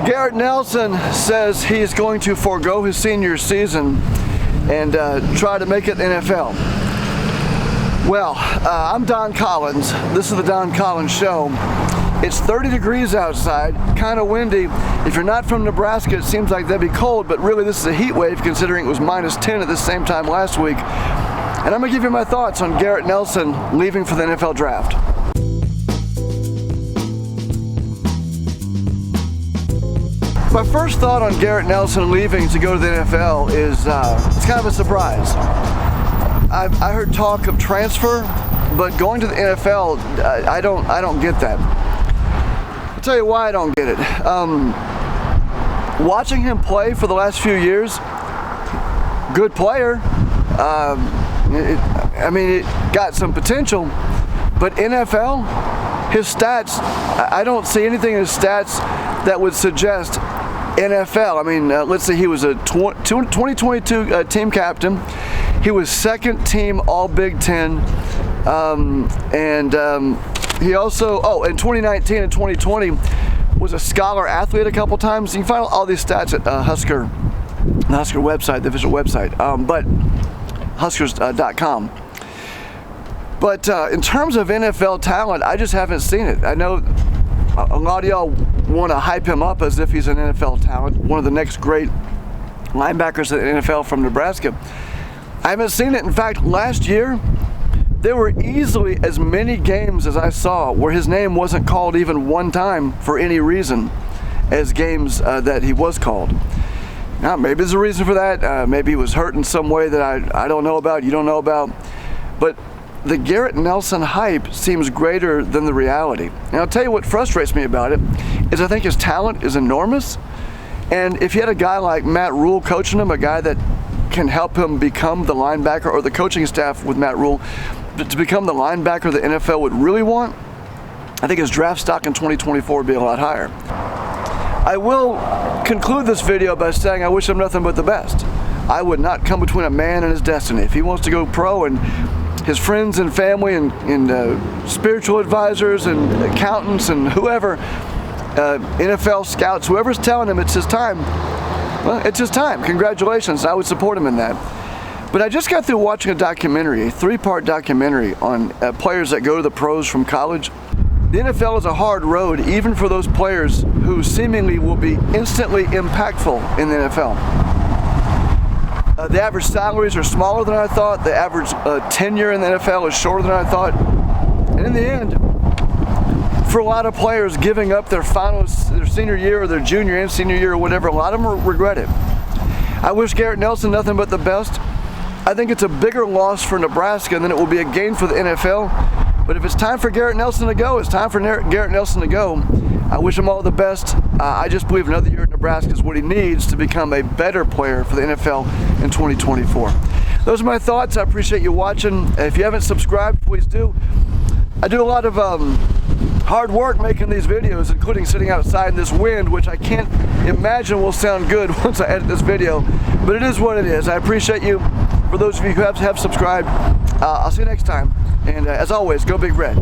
Garrett Nelson says he is going to forego his senior season and try to make it NFL. Well, I'm Don Collins. This is the Don Collins Show. It's 30 degrees outside, kind of windy. If you're not from Nebraska, it seems like that'd be cold, but really this is a heat wave considering it was -10 at the same time last week. And I'm gonna give you my thoughts on Garrett Nelson leaving for the NFL draft. My first thought on Garrett Nelson leaving to go to the NFL is it's kind of a surprise. I heard talk of transfer, but going to the NFL, I don't get that. I'll tell you why I don't get it. Watching him play for the last few years, good player. It got some potential, but NFL, his stats, I don't see anything in his stats that would suggest NFL. Let's say he was a 2022 team captain. He was second team All Big Ten, he also, in 2019 and 2020, was a scholar athlete a couple times. You can find all these stats at the Husker website, the official website, but Huskers.com. But in terms of NFL talent, I just haven't seen it. I know a lot of y'all want to hype him up as if he's an NFL talent, one of the next great linebackers in the NFL from Nebraska. I haven't seen it. In fact, last year, there were easily as many games as I saw where his name wasn't called even one time for any reason as games that he was called. Now, maybe there's a reason for that. Maybe he was hurt in some way that I don't know about, you don't know about. But the Garrett Nelson hype seems greater than the reality. And I'll tell you what frustrates me about it is I think his talent is enormous. And if you had a guy like Matt Rule coaching him, a guy that can help him become the linebacker, or the coaching staff with Matt Rule, to become the linebacker the NFL would really want, I think his draft stock in 2024 would be a lot higher. I will conclude this video by saying I wish him nothing but the best. I would not come between a man and his destiny. If he wants to go pro, and his friends and family and spiritual advisors and accountants and whoever, NFL scouts, whoever's telling him it's his time, well, it's his time. Congratulations. I would support him in that. But I just got through watching a documentary, a 3-part documentary on players that go to the pros from college. The NFL is a hard road, even for those players who seemingly will be instantly impactful in the NFL. The average salaries are smaller than I thought. The average tenure in the NFL is shorter than I thought. And in the end, for a lot of players giving up their senior year or their junior and senior year or whatever, a lot of them regret it. I wish Garrett Nelson nothing but the best. I think it's a bigger loss for Nebraska than it will be a gain for the NFL. But if it's time for Garrett Nelson to go, it's time for Garrett Nelson to go. I wish him all the best. I just believe another year at Nebraska is what he needs to become a better player for the NFL in 2024. Those are my thoughts. I appreciate you watching. If you haven't subscribed, please do. I do a lot of hard work making these videos, including sitting outside in this wind, which I can't imagine will sound good once I edit this video, but it is what it is. I appreciate you. For those of you who have subscribed, I'll see you next time. And as always, go Big Red.